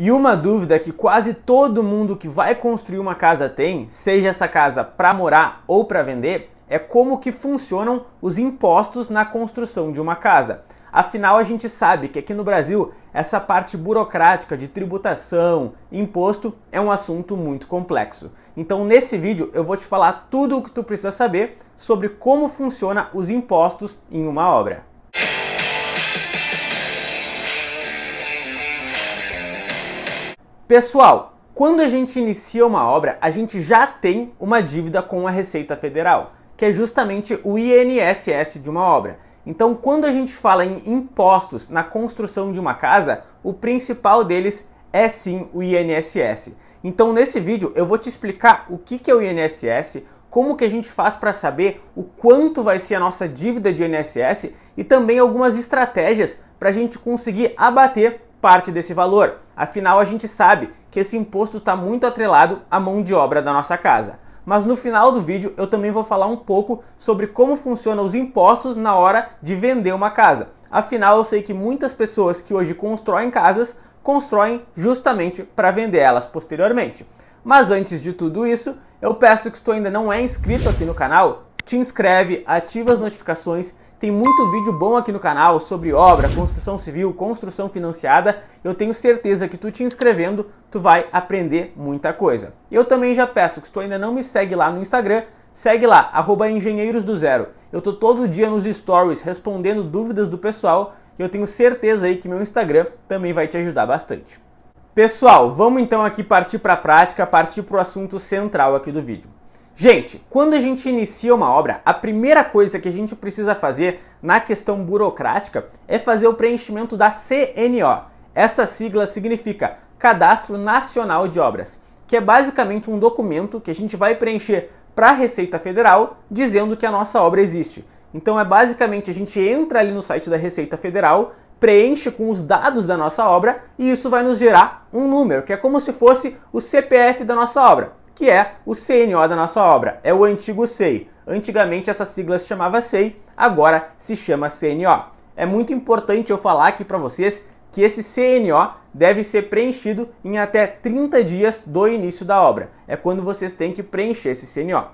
E uma dúvida que quase todo mundo que vai construir uma casa tem, seja essa casa para morar ou para vender, é como que funcionam os impostos na construção de uma casa. Afinal, a gente sabe que aqui no Brasil, essa parte burocrática de tributação, imposto, é um assunto muito complexo. Então, nesse vídeo, eu vou te falar tudo o que tu precisa saber sobre como funciona os impostos em uma obra. Pessoal, quando a gente inicia uma obra, a gente já tem uma dívida com a Receita Federal, que é justamente o INSS de uma obra. Então, quando a gente fala em impostos na construção de uma casa, o principal deles é sim o INSS. Então, nesse vídeo, eu vou te explicar o que é o INSS, como que a gente faz para saber o quanto vai ser a nossa dívida de INSS e também algumas estratégias para a gente conseguir abater parte desse valor. Afinal, a gente sabe que esse imposto está muito atrelado à mão de obra da nossa casa. Mas no final do vídeo eu também vou falar um pouco sobre como funcionam os impostos na hora de vender uma casa. Afinal, eu sei que muitas pessoas que hoje constroem casas, constroem justamente para vender elas posteriormente. Mas antes de tudo isso, eu peço que se tu ainda não é inscrito aqui no canal, te inscreve, ativa as notificações. Tem muito vídeo bom aqui no canal sobre obra, construção civil, construção financiada. Eu tenho certeza que tu te inscrevendo, tu vai aprender muita coisa. E eu também já peço que se tu ainda não me segue lá no Instagram, segue lá, @engenheirosdozero. Eu tô todo dia nos stories respondendo dúvidas do pessoal e eu tenho certeza aí que meu Instagram também vai te ajudar bastante. Pessoal, vamos então aqui partir para a prática, partir para o assunto central aqui do vídeo. Gente, quando a gente inicia uma obra, a primeira coisa que a gente precisa fazer na questão burocrática é fazer o preenchimento da CNO. Essa sigla significa Cadastro Nacional de Obras, que é basicamente um documento que a gente vai preencher para a Receita Federal dizendo que a nossa obra existe. Então é basicamente a gente entra ali no site da Receita Federal, preenche com os dados da nossa obra e isso vai nos gerar um número, que é como se fosse o CPF da nossa obra, que é o CNO da nossa obra, é o antigo SEI. Antigamente essa sigla se chamava SEI, agora se chama CNO. É muito importante eu falar aqui para vocês que esse CNO deve ser preenchido em até 30 dias do início da obra. É quando vocês têm que preencher esse CNO.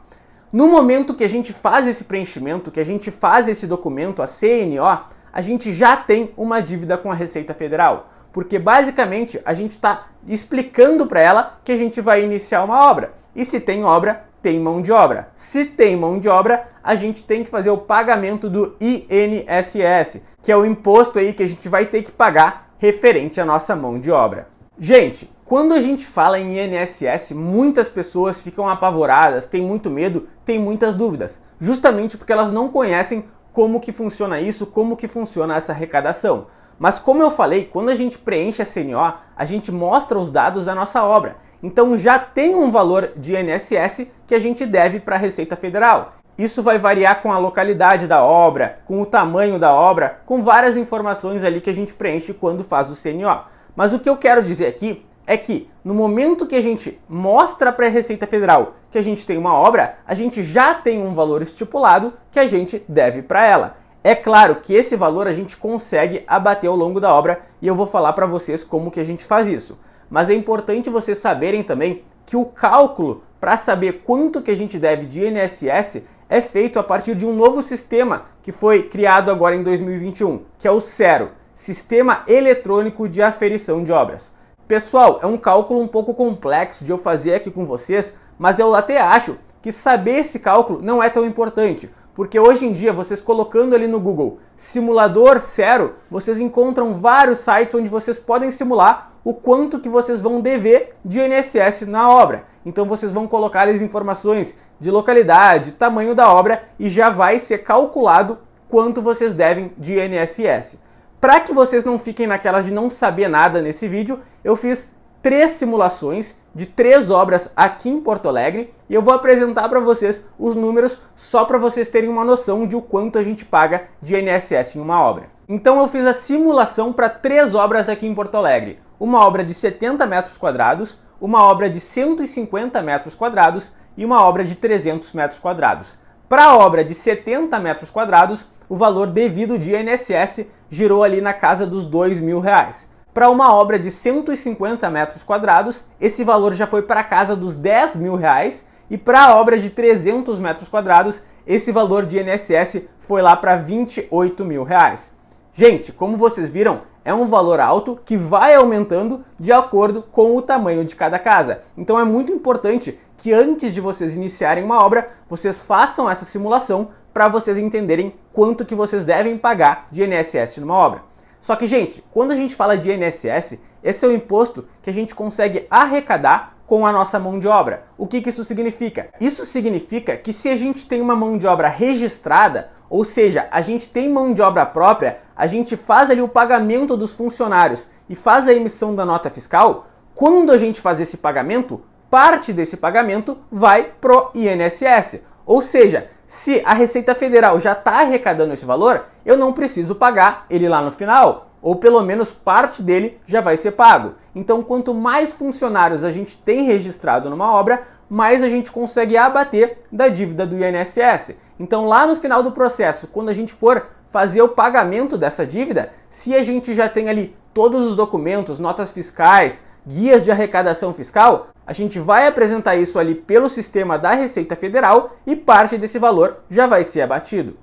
No momento que a gente faz esse preenchimento, que a gente faz esse documento, a CNO, a gente já tem uma dívida com a Receita Federal. Porque basicamente a gente está explicando para ela que a gente vai iniciar uma obra. E se tem obra, tem mão de obra. Se tem mão de obra, a gente tem que fazer o pagamento do INSS, que é o imposto aí que a gente vai ter que pagar referente à nossa mão de obra. Gente, quando a gente fala em INSS, muitas pessoas ficam apavoradas, têm muito medo, têm muitas dúvidas, justamente porque elas não conhecem como que funciona isso, como que funciona essa arrecadação. Mas como eu falei, quando a gente preenche a CNO, a gente mostra os dados da nossa obra. Então já tem um valor de INSS que a gente deve para a Receita Federal. Isso vai variar com a localidade da obra, com o tamanho da obra, com várias informações ali que a gente preenche quando faz o CNO. Mas o que eu quero dizer aqui é que no momento que a gente mostra para a Receita Federal que a gente tem uma obra, a gente já tem um valor estipulado que a gente deve para ela. É claro que esse valor a gente consegue abater ao longo da obra e eu vou falar para vocês como que a gente faz isso. Mas é importante vocês saberem também que o cálculo para saber quanto que a gente deve de INSS é feito a partir de um novo sistema que foi criado agora em 2021, que é o SERO, Sistema Eletrônico de Aferição de Obras. Pessoal, é um cálculo um pouco complexo de eu fazer aqui com vocês, mas eu até acho que saber esse cálculo não é tão importante. Porque hoje em dia, vocês colocando ali no Google simulador SERO, vocês encontram vários sites onde vocês podem simular o quanto que vocês vão dever de INSS na obra. Então vocês vão colocar as informações de localidade, tamanho da obra e já vai ser calculado quanto vocês devem de INSS. Para que vocês não fiquem naquelas de não saber nada nesse vídeo, eu fiz 3 simulações de 3 obras aqui em Porto Alegre e eu vou apresentar para vocês os números só para vocês terem uma noção de o quanto a gente paga de INSS em uma obra. Então eu fiz a simulação para 3 obras aqui em Porto Alegre. Uma obra de 70 metros quadrados, uma obra de 150 metros quadrados e uma obra de 300 metros quadrados. Para a obra de 70 metros quadrados, o valor devido de INSS girou ali na casa dos R$ 2.000. Para uma obra de 150 metros quadrados, esse valor já foi para casa dos R$ 10.000, e para a obra de 300 metros quadrados, esse valor de INSS foi lá para R$ 28.000. Gente, como vocês viram, é um valor alto que vai aumentando de acordo com o tamanho de cada casa. Então é muito importante que antes de vocês iniciarem uma obra, vocês façam essa simulação para vocês entenderem quanto que vocês devem pagar de INSS numa obra. Só que, gente, quando a gente fala de INSS, esse é o imposto que a gente consegue arrecadar com a nossa mão de obra. O que isso significa? Isso significa que se a gente tem uma mão de obra registrada, ou seja, a gente tem mão de obra própria, a gente faz ali o pagamento dos funcionários e faz a emissão da nota fiscal, quando a gente faz esse pagamento, parte desse pagamento vai pro INSS. Ou seja, se a Receita Federal já está arrecadando esse valor, eu não preciso pagar ele lá no final, ou pelo menos parte dele já vai ser pago. Então, quanto mais funcionários a gente tem registrado numa obra, mais a gente consegue abater da dívida do INSS. Então, lá no final do processo, quando a gente for fazer o pagamento dessa dívida, se a gente já tem ali todos os documentos, notas fiscais, guias de arrecadação fiscal, a gente vai apresentar isso ali pelo sistema da Receita Federal e parte desse valor já vai ser abatido.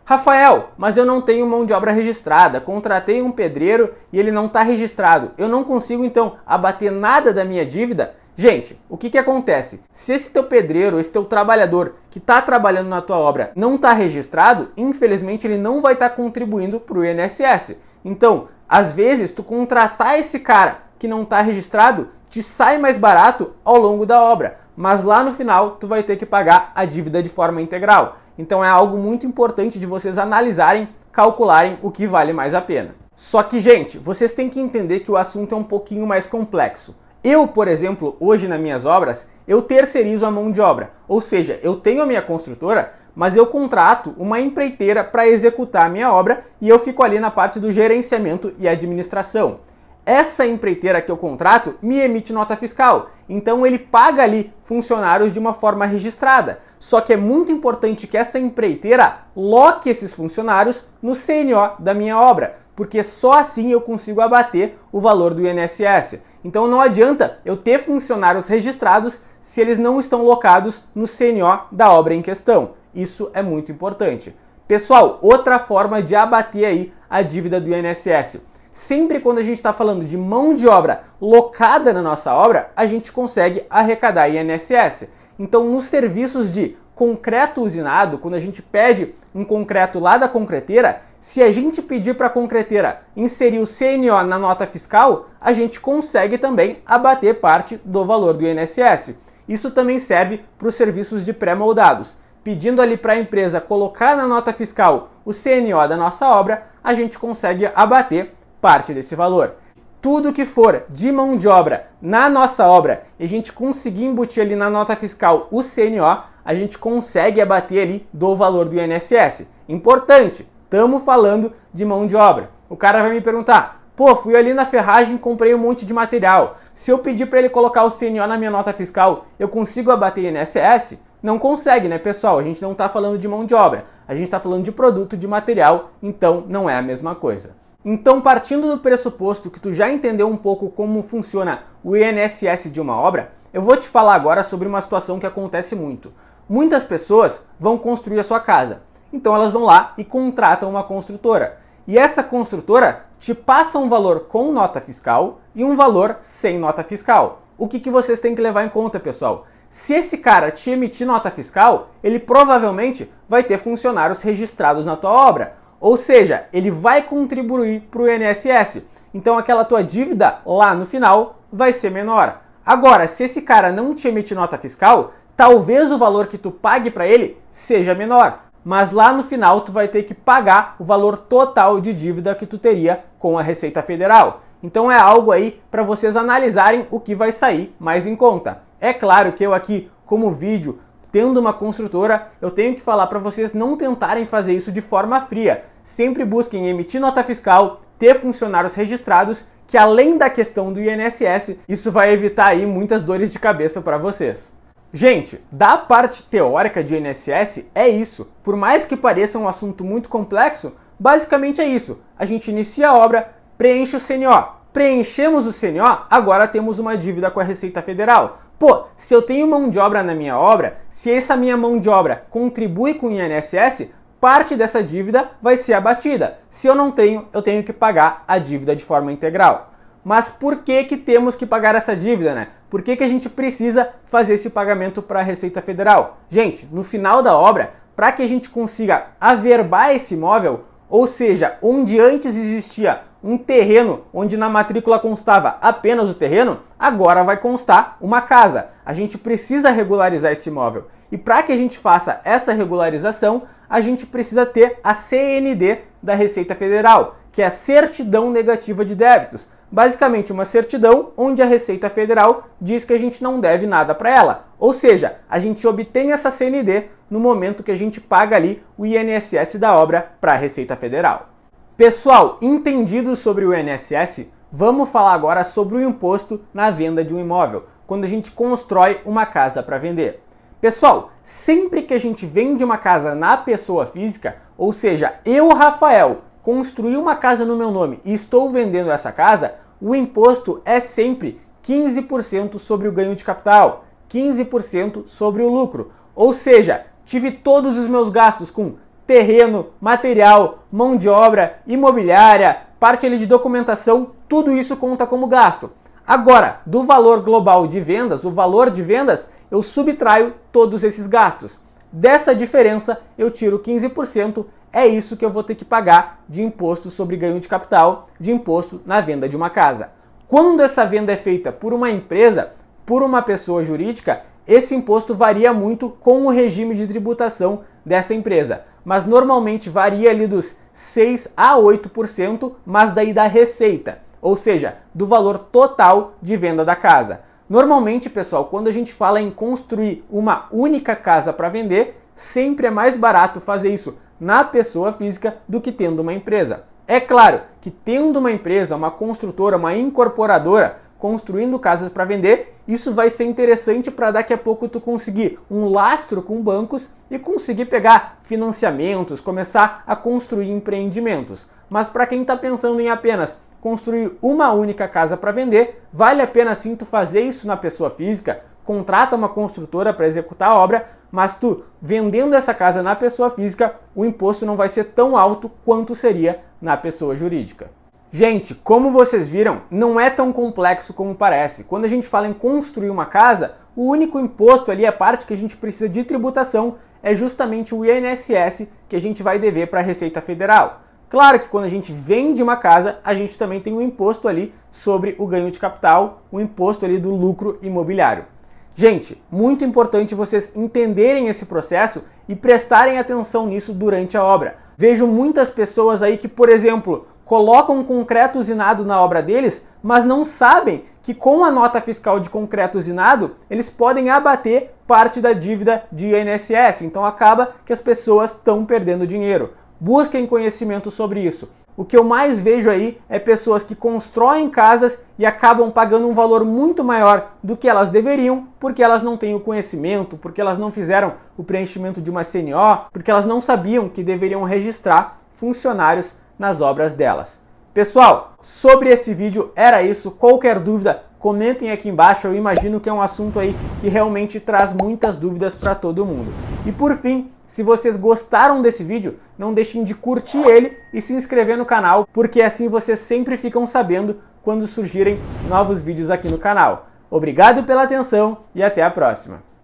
Rafael, mas eu não tenho mão de obra registrada, contratei um pedreiro e ele não está registrado. Eu não consigo então abater nada da minha dívida? Gente, o que acontece? Se esse teu pedreiro, esse teu trabalhador que está trabalhando na tua obra não está registrado, infelizmente ele não vai estar contribuindo para o INSS. Então, às vezes, tu contratar esse cara que não está registrado te sai mais barato ao longo da obra, mas lá no final tu vai ter que pagar a dívida de forma integral. Então é algo muito importante de vocês analisarem, calcularem o que vale mais a pena. Só que, gente, vocês têm que entender que o assunto é um pouquinho mais complexo. Eu, por exemplo, hoje nas minhas obras, eu terceirizo a mão de obra. Ou seja, eu tenho a minha construtora, mas eu contrato uma empreiteira para executar a minha obra e eu fico ali na parte do gerenciamento e administração. Essa empreiteira que eu contrato me emite nota fiscal, então ele paga ali funcionários de uma forma registrada. Só que é muito importante que essa empreiteira loque esses funcionários no CNO da minha obra, porque só assim eu consigo abater o valor do INSS. Então não adianta eu ter funcionários registrados se eles não estão locados no CNO da obra em questão. Isso é muito importante. Pessoal, outra forma de abater aí a dívida do INSS. Sempre quando a gente está falando de mão de obra locada na nossa obra, a gente consegue arrecadar INSS. Então, nos serviços de concreto usinado, quando a gente pede um concreto lá da concreteira, se a gente pedir para a concreteira inserir o CNO na nota fiscal, a gente consegue também abater parte do valor do INSS. Isso também serve para os serviços de pré-moldados. Pedindo ali para a empresa colocar na nota fiscal o CNO da nossa obra, a gente consegue abater parte desse valor. Tudo que for de mão de obra na nossa obra e a gente conseguir embutir ali na nota fiscal o CNO, a gente consegue abater ali do valor do INSS. Importante, estamos falando de mão de obra. O cara vai me perguntar, pô, fui ali na ferragem, comprei um monte de material. Se eu pedir para ele colocar o CNO na minha nota fiscal, eu consigo abater INSS? Não consegue, né, pessoal? A gente não está falando de mão de obra, a gente está falando de produto, de material, então não é a mesma coisa. Então, partindo do pressuposto que tu já entendeu um pouco como funciona o INSS de uma obra, eu vou te falar agora sobre uma situação que acontece muito. Muitas pessoas vão construir a sua casa, então elas vão lá e contratam uma construtora. E essa construtora te passa um valor com nota fiscal e um valor sem nota fiscal. O que vocês têm que levar em conta, pessoal? Se esse cara te emitir nota fiscal, ele provavelmente vai ter funcionários registrados na tua obra. Ou seja, ele vai contribuir para o INSS. Então aquela tua dívida lá no final vai ser menor. Agora, se esse cara não te emitir nota fiscal, talvez o valor que tu pague para ele seja menor. Mas lá no final tu vai ter que pagar o valor total de dívida que tu teria com a Receita Federal. Então é algo aí para vocês analisarem o que vai sair mais em conta. É claro que eu aqui, como vídeo, tendo uma construtora, eu tenho que falar para vocês não tentarem fazer isso de forma fria. Sempre busquem emitir nota fiscal, ter funcionários registrados, que além da questão do INSS, isso vai evitar aí muitas dores de cabeça para vocês. Gente, da parte teórica de INSS é isso. Por mais que pareça um assunto muito complexo, basicamente é isso. A gente inicia a obra, preenche o CNO. preenchemos o CNO, agora temos uma dívida com a Receita Federal. Pô, se eu tenho mão de obra na minha obra, se essa minha mão de obra contribui com o INSS, parte dessa dívida vai ser abatida. Se eu não tenho, eu tenho que pagar a dívida de forma integral. Mas por que temos que pagar essa dívida, né? Por que a gente precisa fazer esse pagamento para a Receita Federal? Gente, no final da obra, para que a gente consiga averbar esse imóvel, ou seja, onde antes existia um terreno onde na matrícula constava apenas o terreno, agora vai constar uma casa. A gente precisa regularizar esse imóvel. E para que a gente faça essa regularização, a gente precisa ter a CND da Receita Federal, que é a Certidão Negativa de Débitos. Basicamente uma certidão onde a Receita Federal diz que a gente não deve nada para ela. Ou seja, a gente obtém essa CND no momento que a gente paga ali o INSS da obra para a Receita Federal. Pessoal, entendido sobre o INSS, vamos falar agora sobre o imposto na venda de um imóvel, quando a gente constrói uma casa para vender. Pessoal, sempre que a gente vende uma casa na pessoa física, ou seja, eu, Rafael, construí uma casa no meu nome e estou vendendo essa casa, o imposto é sempre 15% sobre o ganho de capital, 15% sobre o lucro. Ou seja, tive todos os meus gastos com terreno, material, mão de obra, imobiliária, parte ali de documentação, tudo isso conta como gasto. Agora, do valor global de vendas, o valor de vendas, eu subtraio todos esses gastos. Dessa diferença, eu tiro 15%, é isso que eu vou ter que pagar de imposto sobre ganho de capital, de imposto na venda de uma casa. Quando essa venda é feita por uma empresa, por uma pessoa jurídica, esse imposto varia muito com o regime de tributação dessa empresa, mas normalmente varia ali dos 6 a 8%, mas daí da receita, ou seja, do valor total de venda da casa. Normalmente, pessoal, quando a gente fala em construir uma única casa para vender, sempre é mais barato fazer isso na pessoa física do que tendo uma empresa. É claro que tendo uma empresa, uma construtora, uma incorporadora construindo casas para vender, isso vai ser interessante para daqui a pouco tu conseguir um lastro com bancos e conseguir pegar financiamentos, começar a construir empreendimentos. Mas para quem está pensando em apenas construir uma única casa para vender, vale a pena sim tu fazer isso na pessoa física, contrata uma construtora para executar a obra, mas tu vendendo essa casa na pessoa física, o imposto não vai ser tão alto quanto seria na pessoa jurídica. Gente, como vocês viram, não é tão complexo como parece. Quando a gente fala em construir uma casa, o único imposto ali, a parte que a gente precisa de tributação, é justamente o INSS que a gente vai dever para a Receita Federal. Claro que quando a gente vende uma casa, a gente também tem um imposto ali sobre o ganho de capital, o imposto ali do lucro imobiliário. Gente, muito importante vocês entenderem esse processo e prestarem atenção nisso durante a obra. Vejo muitas pessoas aí que, por exemplo, colocam concreto usinado na obra deles, mas não sabem que com a nota fiscal de concreto usinado, eles podem abater parte da dívida de INSS. Então acaba que as pessoas estão perdendo dinheiro. Busquem conhecimento sobre isso. O que eu mais vejo aí é pessoas que constroem casas e acabam pagando um valor muito maior do que elas deveriam, porque elas não têm o conhecimento, porque elas não fizeram o preenchimento de uma CNO, porque elas não sabiam que deveriam registrar funcionários nas obras delas. Pessoal, sobre esse vídeo era isso. Qualquer dúvida, comentem aqui embaixo. Eu imagino que é um assunto aí que realmente traz muitas dúvidas para todo mundo. E por fim, se vocês gostaram desse vídeo, não deixem de curtir ele e se inscrever no canal, porque assim vocês sempre ficam sabendo quando surgirem novos vídeos aqui no canal. Obrigado pela atenção e até a próxima!